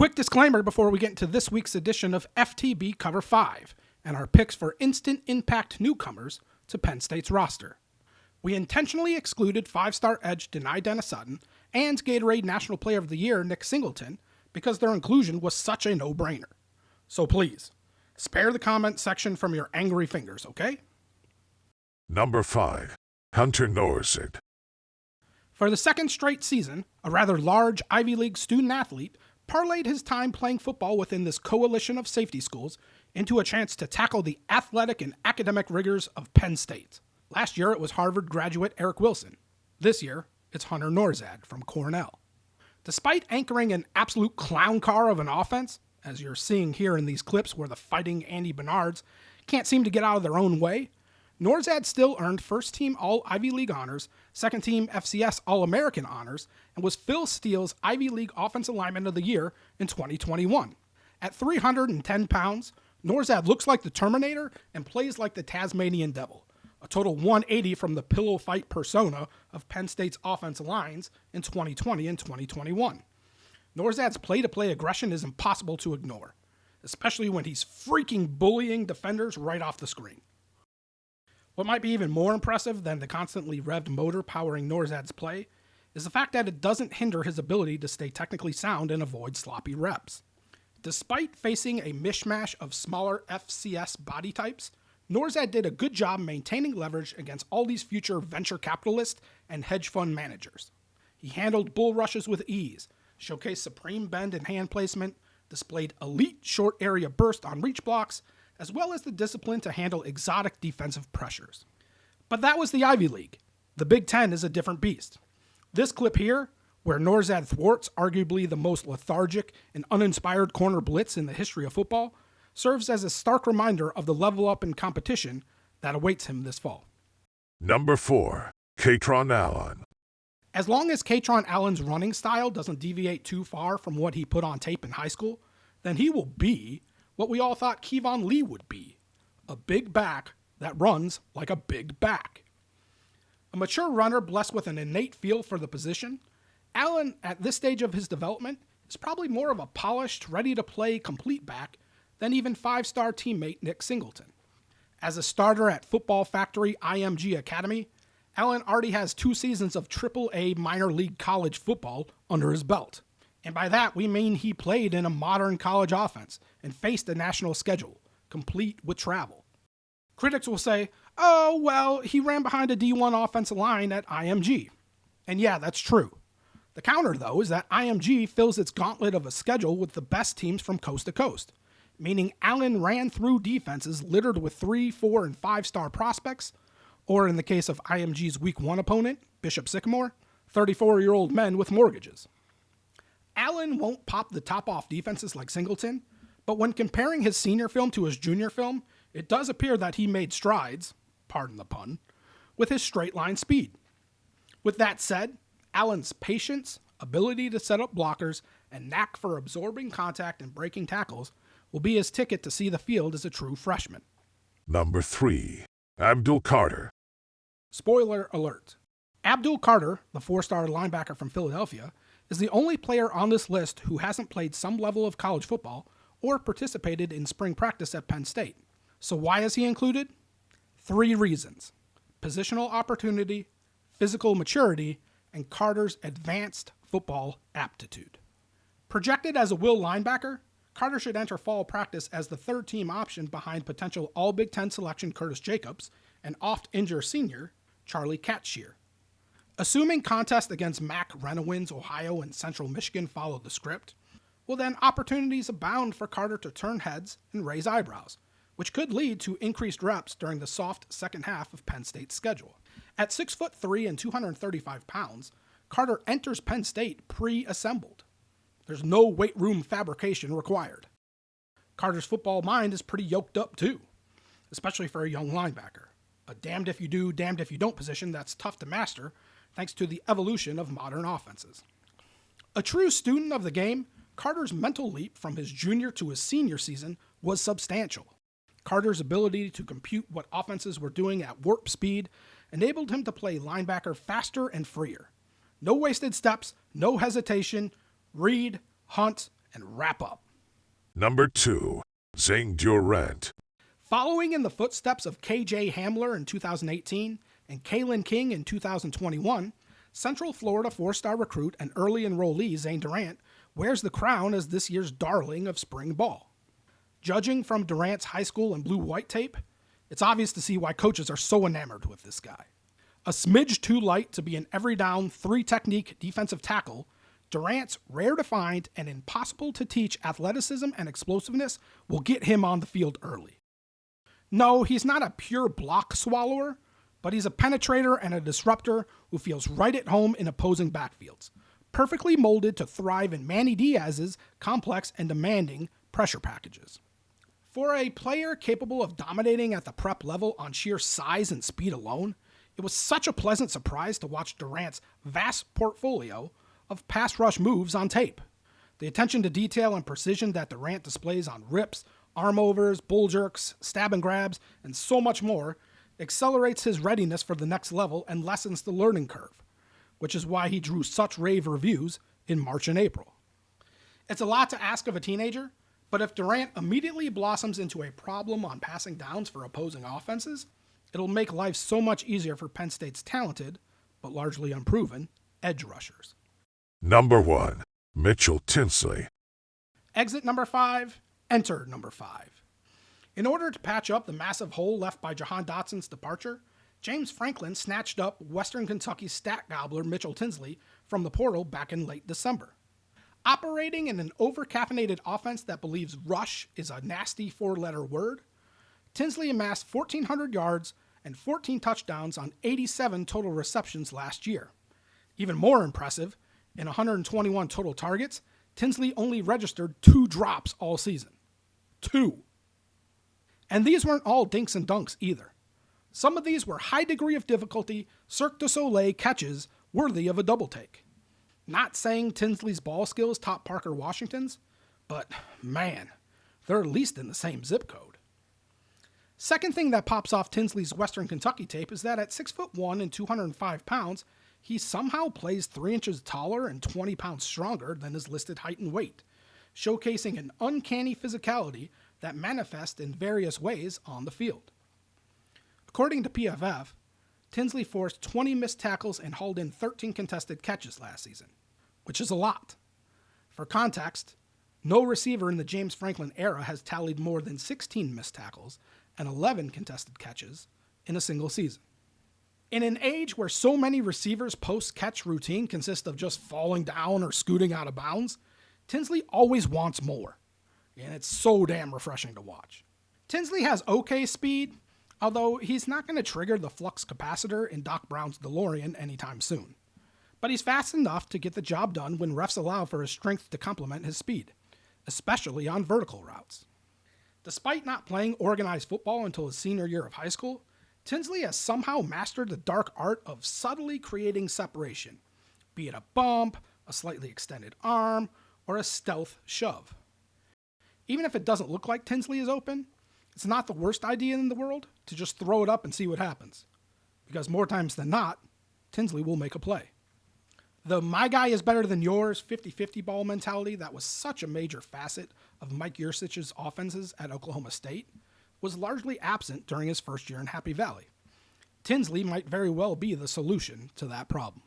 Quick disclaimer before we get into this week's edition of FTB Cover 5 and our picks for Instant Impact Newcomers to Penn State's roster. We intentionally excluded 5-star edge Denai Dennis-Sutton and Gatorade National Player of the Year Nick Singleton because their inclusion was such a no-brainer. So please, spare the comment section from your angry fingers, okay? Number 5. Hunter Nourzad. For the second straight season, a rather large Ivy League student-athlete parlayed his time playing football within this coalition of safety schools into a chance to tackle the athletic and academic rigors of Penn State. Last year, it was Harvard graduate Eric Wilson. This year, it's Hunter Nourzad from Cornell. Despite anchoring an absolute clown car of an offense, as you're seeing here in these clips where the fighting Andy Bernards can't seem to get out of their own way, Nourzad still earned first-team All-Ivy League honors, second-team FCS All-American honors, and was Phil Steele's Ivy League Offensive Lineman of the Year in 2021. At 310 pounds, Nourzad looks like the Terminator and plays like the Tasmanian Devil, a total 180 from the pillow fight persona of Penn State's offensive lines in 2020 and 2021. Nourzad's play-to-play aggression is impossible to ignore, especially when he's freaking bullying defenders right off the screen. What might be even more impressive than the constantly revved motor powering Nourzad's play is the fact that it doesn't hinder his ability to stay technically sound and avoid sloppy reps. Despite facing a mishmash of smaller FCS body types, Nourzad did a good job maintaining leverage against all these future venture capitalists and hedge fund managers. He handled bull rushes with ease, showcased supreme bend and hand placement, displayed elite short area burst on reach blocks, as well as the discipline to handle exotic defensive pressures. But that was the Ivy League. The Big Ten is a different beast. This clip here, where Nourzad thwarts arguably the most lethargic and uninspired corner blitz in the history of football, serves as a stark reminder of the level up in competition that awaits him this fall. Number 4. Kaytron Allen. As long as Kaytron Allen's running style doesn't deviate too far from what he put on tape in high school, then he will be what we all thought Kevon Lee would be, a big back that runs like a big back. A mature runner blessed with an innate feel for the position, Allen, at this stage of his development, is probably more of a polished, ready-to-play complete back than even 5-star teammate Nick Singleton. As a starter at Football Factory IMG Academy, Allen already has 2 seasons of AAA minor league college football under his belt. And by that, we mean he played in a modern college offense and faced a national schedule, complete with travel. Critics will say, oh, well, he ran behind a D1 offensive line at IMG. And yeah, that's true. The counter, though, is that IMG fills its gauntlet of a schedule with the best teams from coast to coast, meaning Allen ran through defenses littered with 3, 4, and 5-star prospects, or in the case of IMG's Week 1 opponent, Bishop Sycamore, 34-year-old men with mortgages. Allen won't pop the top off defenses like Singleton, but when comparing his senior film to his junior film, it does appear that he made strides, pardon the pun, with his straight line speed. With that said, Allen's patience, ability to set up blockers, and knack for absorbing contact and breaking tackles will be his ticket to see the field as a true freshman. Number 3. Abdul Carter. Spoiler alert. Abdul Carter, the 4-star linebacker from Philadelphia, is the only player on this list who hasn't played some level of college football or participated in spring practice at Penn State. So why is he included? 3 reasons: positional opportunity, physical maturity, and Carter's advanced football aptitude. Projected as a will linebacker, Carter should enter fall practice as the third-team option behind potential All-Big Ten selection Curtis Jacobs and oft-injured senior Charlie Katshier. Assuming contest against Mac Renowin's Ohio and Central Michigan follow the script, well then opportunities abound for Carter to turn heads and raise eyebrows, which could lead to increased reps during the soft second half of Penn State's schedule. At 6'3" and 235 pounds, Carter enters Penn State pre-assembled. There's no weight room fabrication required. Carter's football mind is pretty yoked up too, especially for a young linebacker. A damned if you do, damned if you don't position that's tough to master thanks to the evolution of modern offenses. A true student of the game, Carter's mental leap from his junior to his senior season was substantial. Carter's ability to compute what offenses were doing at warp speed enabled him to play linebacker faster and freer. No wasted steps, no hesitation, read, hunt, and wrap up. Number 2. Zane Durant. Following in the footsteps of KJ Hamler in 2018 and Kalen King in 2021, Central Florida 4-star recruit and early enrollee Zane Durant wears the crown as this year's darling of spring ball. Judging from Durant's high school and blue-white tape, it's obvious to see why coaches are so enamored with this guy. A smidge too light to be an every-down, three-technique defensive tackle, Durant's rare-to-find and impossible-to-teach athleticism and explosiveness will get him on the field early. No, he's not a pure block swallower, but he's a penetrator and a disruptor who feels right at home in opposing backfields, perfectly molded to thrive in Manny Diaz's complex and demanding pressure packages. For a player capable of dominating at the prep level on sheer size and speed alone, it was such a pleasant surprise to watch Durant's vast portfolio of pass rush moves on tape. The attention to detail and precision that Durant displays on rips, arm overs, bull jerks, stab and grabs, and so much more accelerates his readiness for the next level and lessens the learning curve, which is why he drew such rave reviews in March and April. It's a lot to ask of a teenager, but if Durant immediately blossoms into a problem on passing downs for opposing offenses, it'll make life so much easier for Penn State's talented, but largely unproven, edge rushers. Number 1. Mitchell Tinsley. Exit number 5, enter number 5. In order to patch up the massive hole left by Jahan Dotson's departure, James Franklin snatched up Western Kentucky's stat gobbler Mitchell Tinsley from the portal back in late December. Operating in an over-caffeinated offense that believes rush is a nasty four-letter word, Tinsley amassed 1,400 yards and 14 touchdowns on 87 total receptions last year. Even more impressive, in 121 total targets, Tinsley only registered 2 drops all season. 2. And these weren't all dinks and dunks either. Some of these were high degree of difficulty, Cirque du Soleil catches worthy of a double take. Not saying Tinsley's ball skills top Parker Washington's, but man, they're at least in the same zip code. Second thing that pops off Tinsley's Western Kentucky tape is that at 6'1" and 205 pounds, he somehow plays 3 inches taller and 20 pounds stronger than his listed height and weight, showcasing an uncanny physicality that manifests in various ways on the field. According to PFF, Tinsley forced 20 missed tackles and hauled in 13 contested catches last season, which is a lot. For context, no receiver in the James Franklin era has tallied more than 16 missed tackles and 11 contested catches in a single season. In an age where so many receivers' post-catch routine consists of just falling down or scooting out of bounds, Tinsley always wants more, and it's so damn refreshing to watch. Tinsley has okay speed, although he's not going to trigger the flux capacitor in Doc Brown's DeLorean anytime soon. But he's fast enough to get the job done when refs allow for his strength to complement his speed, especially on vertical routes. Despite not playing organized football until his senior year of high school, Tinsley has somehow mastered the dark art of subtly creating separation, be it a bump, a slightly extended arm, or a stealth shove. Even if it doesn't look like Tinsley is open, it's not the worst idea in the world to just throw it up and see what happens, because more times than not, Tinsley will make a play. The my guy is better than yours 50-50 ball mentality that was such a major facet of Mike Yurcich's offenses at Oklahoma State was largely absent during his first year in Happy Valley. Tinsley might very well be the solution to that problem.